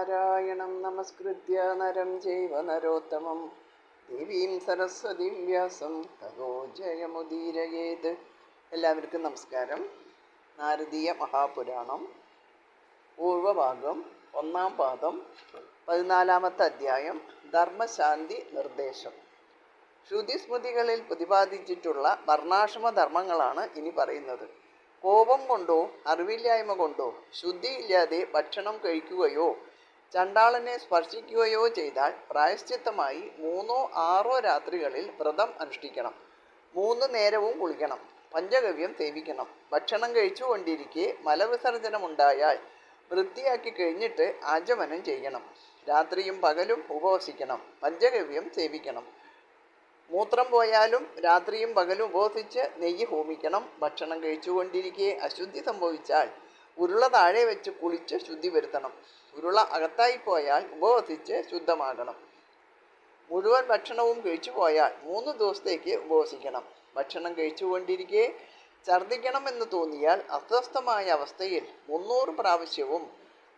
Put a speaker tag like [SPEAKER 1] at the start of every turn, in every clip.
[SPEAKER 1] നാരായണം നമസ്കൃത്യ നരം ചൈവ നരോത്തമം ദേവീം സരസ്വതീം വ്യാസം തതോ ജയമുദീരയേത്. എല്ലാവർക്കും നമസ്കാരം. നാരദീയ മഹാപുരാണം പൂർവഭാഗം 1-ാം പാദം 14-ാമത്തെ അധ്യായം ധർമ്മശാന്തി നിർദ്ദേശം. ശ്രുതിസ്മൃതികളിൽ പ്രതിപാദിച്ചിട്ടുള്ള വർണ്ണാശ്രമധർമ്മങ്ങളാണ് ഇനി പറയുന്നത്. കോപം കൊണ്ടോ അറിവില്ലായ്മ കൊണ്ടോ ശുദ്ധിയില്ലാതെ ഭക്ഷണം കഴിക്കുകയോ ചണ്ടാളനെ സ്പർശിക്കുകയോ ചെയ്താൽ പ്രായശ്ചിത്തമായി 3-6 രാത്രികളിൽ വ്രതം അനുഷ്ഠിക്കണം. 3 നേരവും കുളിക്കണം. പഞ്ചഗവ്യം സേവിക്കണം. ഭക്ഷണം കഴിച്ചുകൊണ്ടിരിക്കെ മലവിസർജനമുണ്ടായാൽ വൃത്തിയാക്കി കഴിഞ്ഞിട്ട് ആചമനം ചെയ്യണം. രാത്രിയും പകലും ഉപവസിക്കണം. പഞ്ചഗവ്യം സേവിക്കണം. മൂത്രം പോയാലും രാത്രിയും പകലും ഉപവസിച്ച് നെയ്യ് ഹോമിക്കണം. ഭക്ഷണം കഴിച്ചുകൊണ്ടിരിക്കെ അശുദ്ധി സംഭവിച്ചാൽ ഉരുള താഴെ വെച്ച് കുളിച്ച് ശുദ്ധി വരുത്തണം. ഉരുള അകത്തായി പോയാൽ ഉപവസിച്ച് ശുദ്ധമാകണം. മുഴുവൻ ഭക്ഷണവും കഴിച്ചു പോയാൽ 3 ദിവസത്തേക്ക് ഉപവസിക്കണം. ഭക്ഷണം കഴിച്ചുകൊണ്ടിരിക്കെ ഛർദ്ദിക്കണമെന്ന് തോന്നിയാൽ അസ്വസ്ഥമായ അവസ്ഥയിൽ 300 പ്രാവശ്യവും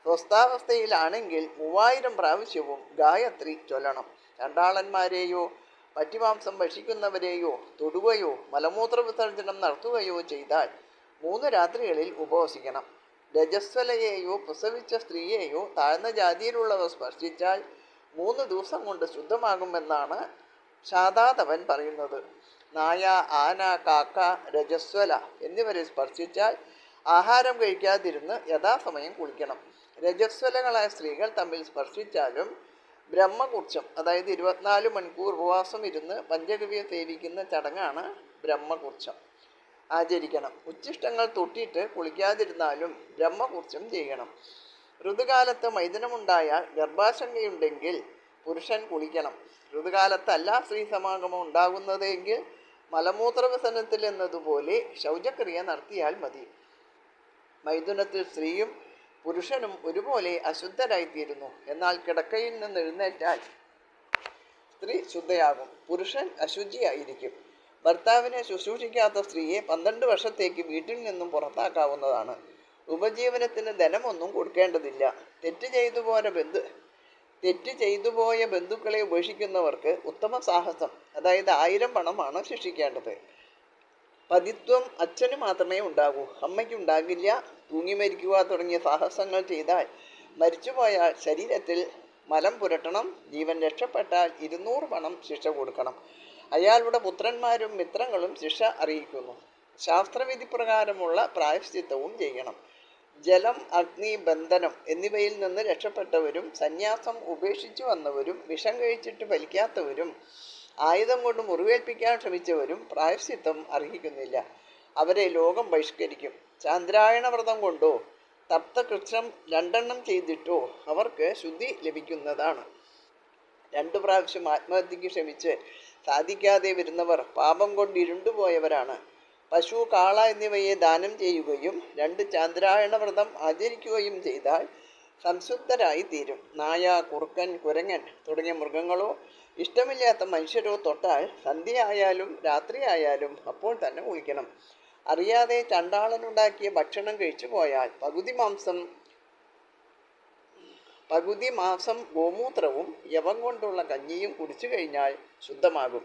[SPEAKER 1] സ്വസ്ഥാവസ്ഥയിലാണെങ്കിൽ 3000 പ്രാവശ്യവും ഗായത്രി ചൊല്ലണം. ചണ്ടാളന്മാരെയോ പറ്റിമാംസം ഭക്ഷിക്കുന്നവരെയോ തൊടുകയോ മലമൂത്ര വിസർജനം നടത്തുകയോ ചെയ്താൽ 3 രാത്രികളിൽ ഉപവസിക്കണം. രജസ്വലയെയോ പ്രസവിച്ച സ്ത്രീയെയോ താഴ്ന്ന ജാതിയിലുള്ളവർ സ്പർശിച്ചാൽ 3 ദിവസം കൊണ്ട് ശുദ്ധമാകുമെന്നാണ് ശാതാതവൻ പറയുന്നത്. നായ, ആന, കാക്ക, രജസ്വല എന്നിവരെ സ്പർശിച്ചാൽ ആഹാരം കഴിക്കാതിരുന്ന് യഥാസമയം കുളിക്കണം. രജസ്വലകളായ സ്ത്രീകൾ തമ്മിൽ സ്പർശിച്ചാലും ബ്രഹ്മകുർച്ചം, അതായത് 24 മണിക്കൂർ ഉപവാസം ഇരുന്ന് പഞ്ചഗവ്യം സേവിക്കുന്ന ചടങ്ങാണ് ബ്രഹ്മകുർച്ചം, ആചരിക്കണം. ഉച്ഛിഷ്ടങ്ങൾ തൊട്ടിട്ട് കുളിക്കാതിരുന്നാലും ബ്രഹ്മകുർച്ചം ചെയ്യണം. ഋതുകാലത്ത് മൈഥുനമുണ്ടായാൽ ഗർഭാശങ്കയുണ്ടെങ്കിൽ പുരുഷൻ കുളിക്കണം. ഋതുകാലത്തല്ല സ്ത്രീ സമാഗമം ഉണ്ടാകുന്നതെങ്കിൽ മലമൂത്ര വിസർജനത്തിൽ എന്നതുപോലെ ശൗചക്രിയ നടത്തിയാൽ മതി. മൈഥുനത്തിൽ സ്ത്രീയും പുരുഷനും ഒരുപോലെ അശുദ്ധരായിത്തീരുന്നു. എന്നാൽ കിടക്കയിൽ നിന്ന് എഴുന്നേറ്റാൽ സ്ത്രീ ശുദ്ധയാകും, പുരുഷൻ അശുചിയായിരിക്കും. ഭർത്താവിനെ ശുശ്രൂഷിക്കാത്ത സ്ത്രീയെ 12 വർഷത്തേക്ക് വീട്ടിൽ നിന്നും പുറത്താക്കാവുന്നതാണ്. ഉപജീവനത്തിന് ധനമൊന്നും കൊടുക്കേണ്ടതില്ല. തെറ്റ് ചെയ്തുപോയ ബന്ധുക്കളെ ഉപേക്ഷിക്കുന്നവർക്ക് ഉത്തമ സാഹസം, അതായത് 1000 പണമാണ് ശിക്ഷിക്കേണ്ടത്. പതിത്വം അച്ഛന് മാത്രമേ ഉണ്ടാകൂ, അമ്മയ്ക്കുണ്ടാകില്ല. തൂങ്ങി മരിക്കുക തുടങ്ങിയ സാഹസങ്ങൾ ചെയ്താൽ മരിച്ചുപോയാൽ ശരീരത്തിൽ മലം പുരട്ടണം. ജീവൻ രക്ഷപ്പെട്ടാൽ 200 പണം ശിക്ഷ കൊടുക്കണം. അയാളുടെ പുത്രന്മാരും മിത്രങ്ങളും ശിക്ഷ അറിയിക്കുന്നു. ശാസ്ത്രവിധി പ്രകാരമുള്ള പ്രായശ്ചിത്തവും ചെയ്യണം. ജലം, അഗ്നി, ബന്ധനം എന്നിവയിൽ നിന്ന് രക്ഷപ്പെട്ടവരും സന്യാസം ഉപേക്ഷിച്ചു വന്നവരും വിഷം കഴിച്ചിട്ട് ഫലിക്കാത്തവരും ആയുധം കൊണ്ട് മുറിവേൽപ്പിക്കാൻ ശ്രമിച്ചവരും പ്രായശ്ചിത്തം അർഹിക്കുന്നില്ല. അവരെ ലോകം ബഹിഷ്കരിക്കും. ചാന്ദ്രായണ വ്രതം കൊണ്ടോ തപ്തകൃത്യം 2 ചെയ്തിട്ടോ അവർക്ക് ശുദ്ധി ലഭിക്കുന്നതാണ്. 2 പ്രാവശ്യം ആത്മഹത്യക്ക് ശ്രമിച്ച് സാധിക്കാതെ വരുന്നവർ പാപം കൊണ്ട് ഇരുണ്ടുപോയവരാണ്. പശു, കാള എന്നിവയെ ദാനം ചെയ്യുകയും 2 ചാന്ദ്രായണ വ്രതം ആചരിക്കുകയും ചെയ്താൽ സംശുദ്ധരായി തീരും. നായ, കുറുക്കൻ, കുരങ്ങൻ തുടങ്ങിയ മൃഗങ്ങളോ ഇഷ്ടമില്ലാത്ത മനുഷ്യരോ തൊട്ടാൽ സന്ധ്യയായാലും രാത്രിയായാലും അപ്പോൾ തന്നെ കുളിക്കണം. അറിയാതെ ചണ്ടാളനുണ്ടാക്കിയ ഭക്ഷണം കഴിച്ചു പോയാൽ പകുതി മാംസം ഗോമൂത്രവും യവം കൊണ്ടുള്ള കഞ്ഞിയും കുടിച്ചു കഴിഞ്ഞാൽ ശുദ്ധമാകും.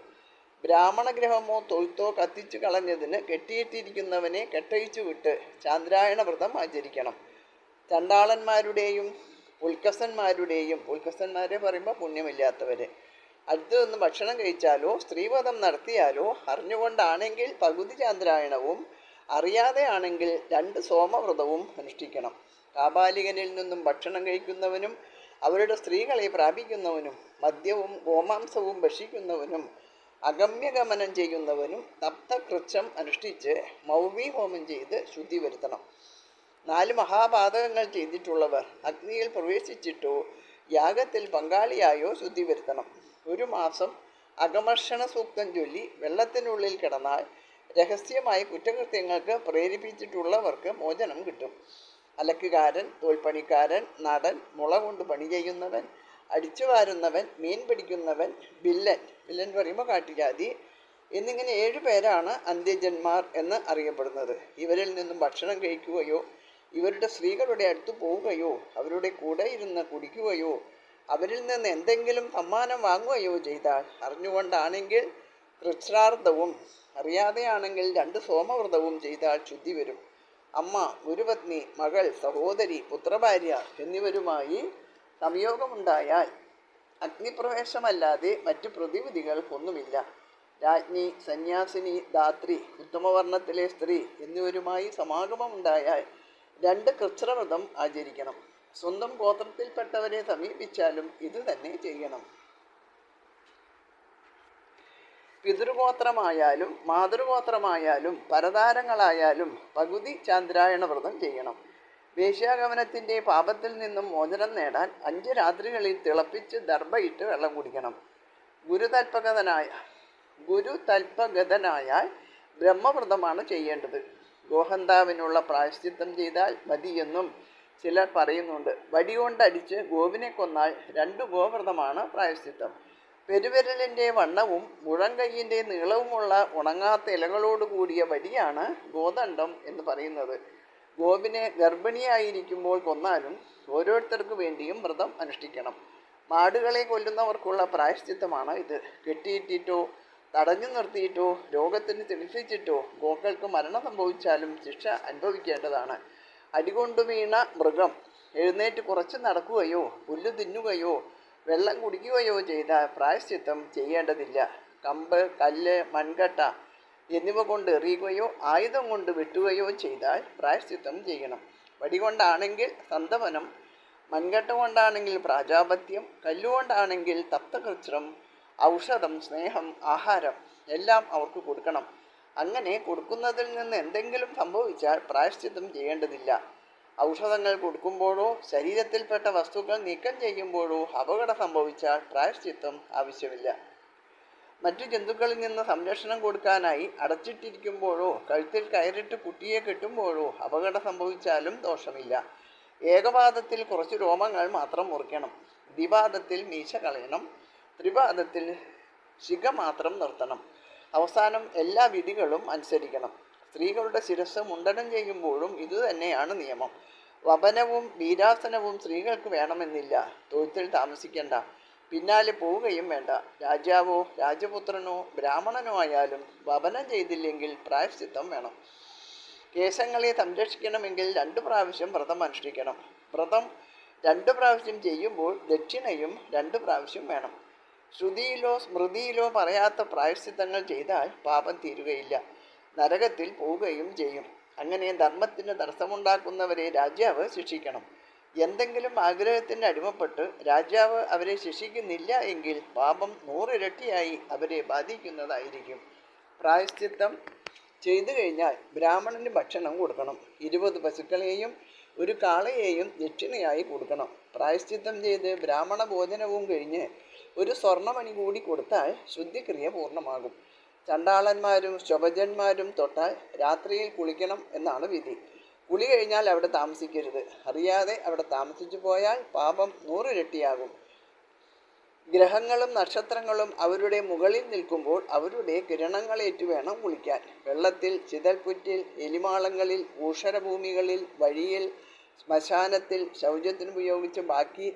[SPEAKER 1] ബ്രാഹ്മണഗ്രഹമോ തൊഴുത്തോ കത്തിച്ചു കളഞ്ഞതിന് കെട്ടിയിട്ടിരിക്കുന്നവനെ കെട്ടഴിച്ചു വിട്ട് ചാന്ദ്രായണ വ്രതം ആചരിക്കണം. ചണ്ടാളന്മാരുടെയും പുൽക്കസന്മാരെ പറയുമ്പോൾ പുണ്യമില്ലാത്തവരെ അടുത്തു നിന്ന് ഭക്ഷണം കഴിച്ചാലോ സ്ത്രീവധം നടത്തിയാലോ അറിഞ്ഞുകൊണ്ടാണെങ്കിൽ പകുതി ചാന്ദ്രായണവും അറിയാതെ ആണെങ്കിൽ 2 സോമവ്രതവും അനുഷ്ഠിക്കണം. കാപാലികനിൽ നിന്നും ഭക്ഷണം കഴിക്കുന്നവനും അവരുടെ സ്ത്രീകളെ പ്രാപിക്കുന്നവനും മദ്യവും ഗോമാംസവും ഭക്ഷിക്കുന്നവനും അഗമ്യഗമനം ചെയ്യുന്നവനും തപ്തകൃത്യം അനുഷ്ഠിച്ച് മൗവി ഹോമം ചെയ്ത് ശുദ്ധി വരുത്തണം. 4 മഹാപാതകങ്ങൾ ചെയ്തിട്ടുള്ളവർ അഗ്നിയിൽ പ്രവേശിച്ചിട്ടോ യാഗത്തിൽ പങ്കാളിയായോ ശുദ്ധി വരുത്തണം. 1 മാസം അകമർഷണ സൂക്തം ചൊല്ലി വെള്ളത്തിനുള്ളിൽ കിടന്നാൽ രഹസ്യമായി കുറ്റകൃത്യങ്ങൾക്ക് പ്രേരിപ്പിച്ചിട്ടുള്ളവർക്ക് മോചനം കിട്ടും. അലക്കുകാരൻ, തോൽപ്പണിക്കാരൻ, നടൻ, മുള കൊണ്ട് പണി ചെയ്യുന്നവൻ, അടിച്ചുവാരുന്നവൻ, മീൻ പിടിക്കുന്നവൻ, വില്ലൻ പറയുമ്പോൾ കാട്ടുജാതി എന്നിങ്ങനെ 7 പേരാണ് അന്ത്യജന്മാർ എന്ന് അറിയപ്പെടുന്നത്. ഇവരിൽ നിന്നും ഭക്ഷണം കഴിക്കുകയോ ഇവരുടെ സ്ത്രീകളുടെ അടുത്ത് പോവുകയോ അവരുടെ കൂടെ ഇരുന്ന് കുടിക്കുകയോ അവരിൽ നിന്ന് എന്തെങ്കിലും സമ്മാനം വാങ്ങുകയോ ചെയ്താൽ, അറിഞ്ഞുകൊണ്ടാണെങ്കിൽ കൃച്ഛ്രാർദ്ധവും അറിയാതെയാണെങ്കിൽ 2 സോമവ്രതവും ചെയ്താൽ ശുദ്ധി വരും. അമ്മ, ഗുരുപത്നി, മകൾ, സഹോദരി, പുത്രഭാര്യ എന്നിവരുമായി സംയോഗമുണ്ടായാൽ അഗ്നിപ്രവേശമല്ലാതെ മറ്റു പ്രതിവിധികൾ ഒന്നുമില്ല. രാജ്ഞി, സന്യാസിനി, ധാത്രി, ഉത്തമവർണ്ണത്തിലെ സ്ത്രീ എന്നിവരുമായി സമാഗമമുണ്ടായാൽ 2 കൃച്ഛ്രവ്രതം ആചരിക്കണം. സ്വന്തം ഗോത്രത്തിൽപ്പെട്ടവരെ സമീപിച്ചാലും ഇത് തന്നെ ചെയ്യണം. പിതൃഗോത്രമായാലും മാതൃഗോത്രമായാലും പരതാരങ്ങളായാലും പകുതി ചാന്ദ്രായണ വ്രതം ചെയ്യണം. വേശ്യാഗമനത്തിൻ്റെ പാപത്തിൽ നിന്നും മോചനം നേടാൻ 5 രാത്രികളിൽ തിളപ്പിച്ച് ദർഭയിട്ട് വെള്ളം കുടിക്കണം. ഗുരുതൽപഗതനായാൽ ബ്രഹ്മവ്രതമാണ് ചെയ്യേണ്ടത്. ഗോഹന്താവിനുള്ള പ്രായശ്ചിത്തം ചെയ്താൽ മതിയെന്നും ചിലർ പറയുന്നുണ്ട്. വടികൊണ്ടടിച്ച് ഗോവിനെ കൊന്നാൽ 2 ഗോവ്രതമാണ് പ്രായശ്ചിത്തം. പെരുവിരലിൻ്റെ വണ്ണവും മുഴങ്കൈയിൻ്റെ നീളവുമുള്ള ഉണങ്ങാത്ത ഇലകളോടുകൂടിയ വടിയാണ് ഗോദണ്ഡം എന്ന് പറയുന്നത്. ഗോവിനെ ഗർഭിണിയായിരിക്കുമ്പോൾ കൊന്നാലും ഓരോരുത്തർക്ക് വേണ്ടിയും വ്രതം അനുഷ്ഠിക്കണം. മാടുകളെ കൊല്ലുന്നവർക്കുള്ള പ്രായശ്ചിത്തമാണ് ഇത്. കെട്ടിയിട്ടിട്ടോ തടഞ്ഞു നിർത്തിയിട്ടോ രോഗത്തിന് ചികിത്സിച്ചിട്ടോ ഗോക്കൾക്ക് മരണം സംഭവിച്ചാലും ശിക്ഷ അനുഭവിക്കേണ്ടതാണ്. അടികൊണ്ടു വീണ മൃഗം എഴുന്നേറ്റ് കുറച്ച് നടക്കുകയോ പുല്ല് തിന്നുകയോ വെള്ളം കുടിക്കുകയോ ചെയ്താൽ പ്രായശ്ചിത്തം ചെയ്യേണ്ടതില്ല. കമ്പ്, കല്ല്, മൺകട്ട എന്നിവ കൊണ്ട് എറിയുകയോ ആയുധം കൊണ്ട് വെട്ടുകയോ ചെയ്താൽ പ്രായശ്ചിത്തം ചെയ്യണം. വടികൊണ്ടാണെങ്കിൽ സന്തവനം, മൺകട്ട കൊണ്ടാണെങ്കിൽ പ്രാജാപത്യം, കല്ലുകൊണ്ടാണെങ്കിൽ തപ്തകൃച്ഛ്രം, ഔഷധം, സ്നേഹം, ആഹാരം എല്ലാം അവർക്ക് കൊടുക്കണം. അങ്ങനെ കൊടുക്കുന്നതിൽ നിന്ന് എന്തെങ്കിലും സംഭവിച്ചാൽ പ്രായശ്ചിത്തം ചെയ്യേണ്ടതില്ല. ഔഷധങ്ങൾ കൊടുക്കുമ്പോഴോ ശരീരത്തിൽപ്പെട്ട വസ്തുക്കൾ നീക്കം ചെയ്യുമ്പോഴോ അപകടം സംഭവിച്ചാൽ പ്രായശ്ചിത്തം ആവശ്യമില്ല. മറ്റു ജന്തുക്കളിൽ നിന്ന് സംരക്ഷണം കൊടുക്കാനായി അടച്ചിട്ടിരിക്കുമ്പോഴോ കഴുത്തിൽ കയറിട്ട് കുട്ടിയെ കെട്ടുമ്പോഴോ അപകടം സംഭവിച്ചാലും ദോഷമില്ല. ഏകപാദത്തിൽ കുറച്ച് രോമങ്ങൾ മാത്രം മുറിക്കണം. ദ്വിപാദത്തിൽ മീശ കളയണം. ത്രിപാദത്തിൽ ശിഖ മാത്രം നിർത്തണം. അവസാനം എല്ലാ വിധികളും അനുസരിക്കണം. സ്ത്രീകളുടെ ശിരസ് മുണ്ഡനം ചെയ്യുമ്പോഴും ഇതുതന്നെയാണ് നിയമം. വപനവും വീരാസനവും സ്ത്രീകൾക്ക് വേണമെന്നില്ല. തൊഴുത്തിൽ താമസിക്കേണ്ട, പിന്നാലെ പോവുകയും വേണ്ട. രാജാവോ രാജപുത്രനോ ബ്രാഹ്മണനോ ആയാലും വപനം ചെയ്തില്ലെങ്കിൽ പ്രായശ്ചിത്തം വേണം. കേശങ്ങളെ സംരക്ഷിക്കണമെങ്കിൽ 2 പ്രാവശ്യം വ്രതം അനുഷ്ഠിക്കണം. വ്രതം 2 പ്രാവശ്യം ചെയ്യുമ്പോൾ ദക്ഷിണയും 2 പ്രാവശ്യം വേണം. ശ്രുതിയിലോ സ്മൃതിയിലോ പറയാത്ത പ്രായശ്ചിത്തങ്ങൾ ചെയ്താൽ പാപം തീരുകയില്ല, നരകത്തിൽ പോവുകയും ചെയ്യും. അങ്ങനെ ധർമ്മത്തിന് തടസ്സമുണ്ടാക്കുന്നവരെ രാജാവ് ശിക്ഷിക്കണം. എന്തെങ്കിലും ആഗ്രഹത്തിന് അടിമപ്പെട്ട് രാജാവ് അവരെ ശിക്ഷിക്കുന്നില്ല എങ്കിൽ പാപം 100 ഇരട്ടിയായി അവരെ ബാധിക്കുന്നതായിരിക്കും. പ്രായശ്ചിത്തം ചെയ്തു കഴിഞ്ഞാൽ ബ്രാഹ്മണന് ഭക്ഷണം കൊടുക്കണം. 20 പശുക്കളെയും 1 കാളയെയും ദക്ഷിണയായി കൊടുക്കണം. പ്രായശ്ചിത്തം ചെയ്ത് ബ്രാഹ്മണ ഭോജനവും കഴിഞ്ഞ് 1 സ്വർണ്ണമണി കൂടി കൊടുത്താൽ ശുദ്ധിക്രിയ പൂർണ്ണമാകും. ചണ്ടാളന്മാരും ശുഭജന്മാരും തൊട്ടാൽ രാത്രിയിൽ കുളിക്കണം എന്നാണ് വിധി. കുളി കഴിഞ്ഞാൽ അവിടെ താമസിക്കരുത്. അറിയാതെ അവിടെ താമസിച്ചു പോയാൽ പാപം 100 ഇരട്ടിയാകും. ഗ്രഹങ്ങളും നക്ഷത്രങ്ങളും അവരുടെ മുകളിൽ നിൽക്കുമ്പോൾ അവരുടെ കിരണങ്ങളേറ്റു വേണം കുളിക്കാൻ. വെള്ളത്തിൽ, ചിതൽപുറ്റിൽ, എലിമാളങ്ങളിൽ, ഊഷരഭൂമികളിൽ, വഴിയിൽ, ശ്മശാനത്തിൽ, ശൗചത്തിന് ഉപയോഗിച്ച് ബാക്കി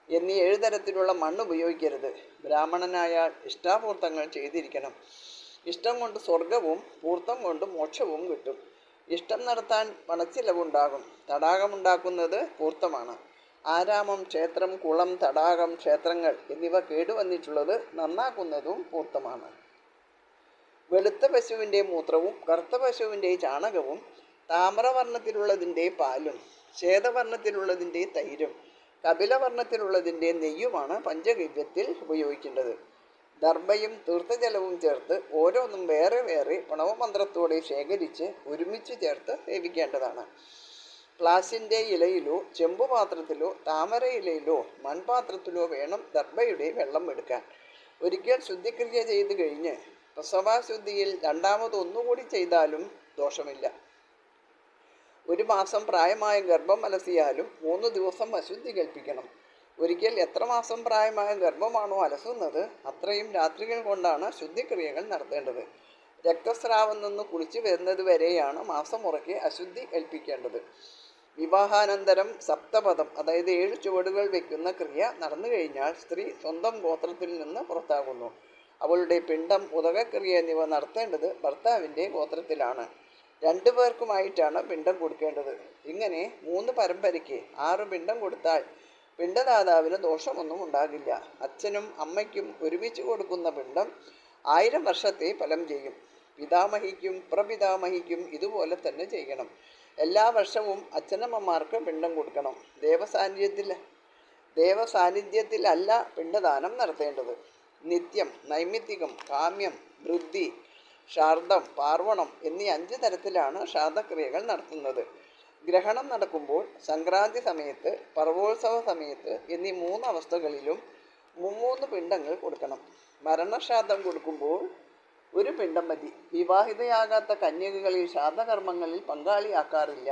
[SPEAKER 1] എന്നീ 7 തരത്തിലുള്ള മണ്ണ് ഉപയോഗിക്കരുത്. ബ്രാഹ്മണനായാൽ ഇഷ്ടാപൂർത്തങ്ങൾ ചെയ്തിരിക്കണം. ഇഷ്ടം കൊണ്ട് സ്വർഗവും പൂർത്തം കൊണ്ട് മോക്ഷവും കിട്ടും. ഇഷ്ടം നടത്താൻ പണച്ചിലവുണ്ടാകും. തടാകമുണ്ടാക്കുന്നത് പൂർത്തമാണ്. ആരാമം, ക്ഷേത്രം, കുളം, തടാകം, ക്ഷേത്രങ്ങൾ എന്നിവ കേടുവന്നിട്ടുള്ളത് നന്നാക്കുന്നതും പൂർത്തമാണ്. വെളുത്ത പശുവിൻ്റെ മൂത്രവും കറുത്ത പശുവിൻ്റെ ചാണകവും താമ്രവർണ്ണത്തിലുള്ളതിൻ്റെ പാലും ശ്വേതവർണ്ണത്തിലുള്ളതിൻ്റെ തൈരും കപിലവർണ്ണത്തിലുള്ളതിൻ്റെ നെയ്യുമാണ് പഞ്ചഗവ്യത്തിൽ ഉപയോഗിക്കേണ്ടത്. ദർഭയും തീർത്ഥജലവും ചേർത്ത് ഓരോന്നും വേറെ വേറെ പ്രണവമന്ത്രത്തോടെ ശേഖരിച്ച് ഒരുമിച്ച് ചേർത്ത് സേവിക്കേണ്ടതാണ്. ഗ്ലാസിൻ്റെ ഇലയിലോ ചെമ്പുപാത്രത്തിലോ താമര ഇലയിലോ മൺപാത്രത്തിലോ വേണം ദർഭയുടെ വെള്ളം എടുക്കാൻ. ഒരിക്കൽ ശുദ്ധിക്രിയ ചെയ്ത് കഴിഞ്ഞ് പ്രസവാശുദ്ധിയിൽ 2ാമത് ഒന്നുകൂടി ചെയ്താലും ദോഷമില്ല. 1 മാസം പ്രായമായ ഗർഭം അലസിയാലും 3 ദിവസം അശുദ്ധി കൽപ്പിക്കണം. ഒരിക്കൽ എത്ര മാസം പ്രായമായ ഗർഭമാണോ അലസുന്നത് അത്രയും രാത്രികൾ കൊണ്ടാണ് ശുദ്ധിക്രിയകൾ നടത്തേണ്ടത്. രക്തസ്രാവം നിന്ന് കുളിച്ചു വരുന്നത് വരെയാണ് മാസം മുറയ്ക്ക് അശുദ്ധി കൽപ്പിക്കേണ്ടത്. വിവാഹാനന്തരം സപ്തപദം, അതായത് 7 ചുവടുകൾ വയ്ക്കുന്ന ക്രിയ നടന്നു കഴിഞ്ഞാൽ സ്ത്രീ സ്വന്തം ഗോത്രത്തിൽ നിന്ന് പുറത്താകുന്നു. അവളുടെ പിണ്ടം, ഉദകക്രിയ എന്നിവ നടത്തേണ്ടത് ഭർത്താവിൻ്റെ ഗോത്രത്തിലാണ്. 2 പേർക്കുമായിട്ടാണ് പിണ്ടം കൊടുക്കേണ്ടത്. ഇങ്ങനെ 3 പരമ്പരയ്ക്ക് 6 പിണ്ടം കൊടുത്താൽ പിണ്ടദാതാവിന് ദോഷമൊന്നും ഉണ്ടാകില്ല. അച്ഛനും അമ്മയ്ക്കും ഒരുമിച്ച് കൊടുക്കുന്ന പിണ്ടം 1000 വർഷത്തെ ഫലം ചെയ്യും. പിതാമഹിക്കും പ്രപിതാമഹിക്കും ഇതുപോലെ തന്നെ ചെയ്യണം. എല്ലാ വർഷവും അച്ഛനമ്മമാർക്ക് പിണ്ടം കൊടുക്കണം. ദേവസാന്നിധ്യത്തിലല്ല പിണ്ടദാനം നടത്തേണ്ടത്. നിത്യം, നൈമിത്തികം, കാമ്യം, വൃദ്ധി, ശ്രാദ്ധം, പാർവണം എന്നീ 5 തരത്തിലാണ് ശ്രാദ്ധക്രിയകൾ നടത്തുന്നത്. ഗ്രഹണം നടക്കുമ്പോൾ, സംക്രാന്തി സമയത്ത്, പർവോത്സവ സമയത്ത് എന്നീ 3 അവസ്ഥകളിലും 3 പിണ്ടങ്ങൾ കൊടുക്കണം. മരണശ്രാദ്ധം കൊടുക്കുമ്പോൾ 1 പിണ്ടം മതി. വിവാഹിതയാകാത്ത കന്യകകളിൽ ശ്രാദ്ധകർമ്മങ്ങളിൽ പങ്കാളിയാക്കാറില്ല.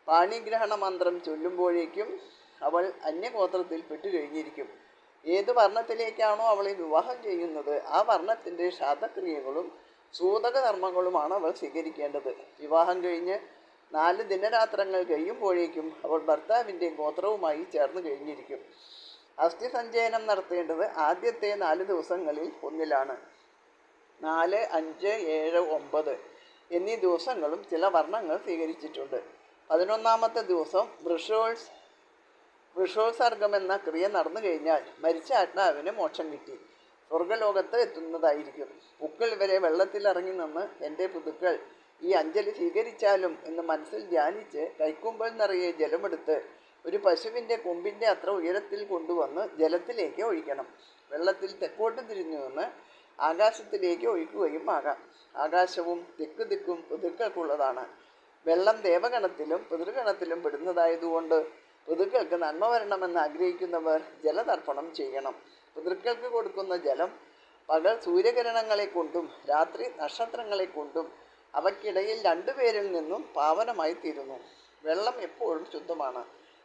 [SPEAKER 1] പാണിഗ്രഹണ മന്ത്രം ചൊല്ലുമ്പോഴേക്കും അവൾ അന്യഗോത്രത്തിൽ പെട്ടുകഴിഞ്ഞിരിക്കും. ഏത് വർണ്ണത്തിലേക്കാണോ അവളെ വിവാഹം ചെയ്യുന്നത് ആ വർണ്ണത്തിൻ്റെ ശ്രാദ്ധക്രിയകളും സൂതകധർമ്മങ്ങളുമാണ് അവൾ സ്വീകരിക്കേണ്ടത്. വിവാഹം കഴിഞ്ഞ് 4 ദിനരാത്രങ്ങൾ കഴിയുമ്പോഴേക്കും അവൾ ഭർത്താവിൻ്റെ ഗോത്രവുമായി ചേർന്ന് കഴിഞ്ഞിരിക്കും. അസ്ഥി സഞ്ചയനം നടത്തേണ്ടത് ആദ്യത്തെ 4 ദിവസങ്ങളിൽ ഒന്നിലാണ്. 4, 5, 7, 9 എന്നീ ദിവസങ്ങളും ചില വർണ്ണങ്ങൾ സ്വീകരിച്ചിട്ടുണ്ട്. 11-ാമത്തെ ദിവസം വൃഷോത്സർഗം എന്ന ക്രിയ നടന്നു കഴിഞ്ഞാൽ മരിച്ച ആത്മാവിന് മോക്ഷം കിട്ടി സ്വർഗലോകത്ത് എത്തുന്നതായിരിക്കും. പുക്കൾ വരെ വെള്ളത്തിലിറങ്ങി നിന്ന് എൻ്റെ പുതുക്കൾ ഈ അഞ്ജലി സ്വീകരിച്ചാലും എന്ന് മനസ്സിൽ ധ്യാനിച്ച് കൈക്കുമ്പിൾ നിറയെ ജലമെടുത്ത് ഒരു പശുവിൻ്റെ കൊമ്പിൻ്റെ അത്ര ഉയരത്തിൽ കൊണ്ടുവന്ന് ജലത്തിലേക്ക് ഒഴിക്കണം. വെള്ളത്തിൽ തെക്കോട്ട് തിരിഞ്ഞു നിന്ന് ആകാശത്തിലേക്ക് ഒഴിക്കുകയും ആകാം. ആകാശവും തെക്ക് ദിക്കും പിതൃക്കൾക്കുള്ളതാണ്. വെള്ളം ദേവഗണത്തിലും പിതൃഗണത്തിലും പെടുന്നതായതുകൊണ്ട് പിതൃക്കൾക്ക് നന്മ വരണമെന്ന് ആഗ്രഹിക്കുന്നവർ ജലതർപ്പണം ചെയ്യണം. പിതൃക്കൾക്ക് കൊടുക്കുന്ന ജലം പകൽ സൂര്യകിരണങ്ങളെ കൊണ്ടും രാത്രി നക്ഷത്രങ്ങളെ കൊണ്ടും അവയ്ക്കിടയിൽ 2 പേരിൽ നിന്നും പാവനമായി തീരുന്നു. വെള്ളം എപ്പോഴും ശുദ്ധമാണ്.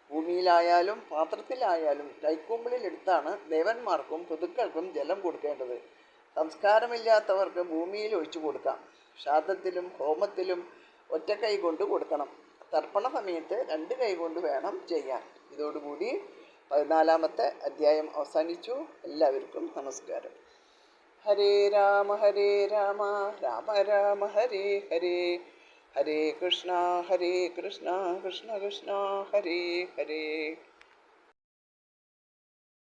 [SPEAKER 1] ഭൂമിയിലായാലും പാത്രത്തിലായാലും കൈക്കുമ്പിളിലെടുത്താണ് ദേവന്മാർക്കും പിതൃക്കൾക്കും ജലം കൊടുക്കേണ്ടത്. സംസ്കാരമില്ലാത്തവർക്ക് ഭൂമിയിൽ ഒഴിച്ചു കൊടുക്കാം. ശ്രാദ്ധത്തിലും ഹോമത്തിലും ഒറ്റക്കൈ കൊണ്ട് കൊടുക്കണം. തർപ്പണ സമയത്ത് 2 കൈ കൊണ്ട് വേണം ചെയ്യാൻ. ഇതോടുകൂടി 14-ാമത്തെ അധ്യായം അവസാനിച്ചു. എല്ലാവർക്കും നമസ്കാരം. ഹരേ രാമ രാമ രാമ ഹരേ ഹരേ, ഹരേ കൃഷ്ണ കൃഷ്ണ കൃഷ്ണ ഹരേ ഹരേ.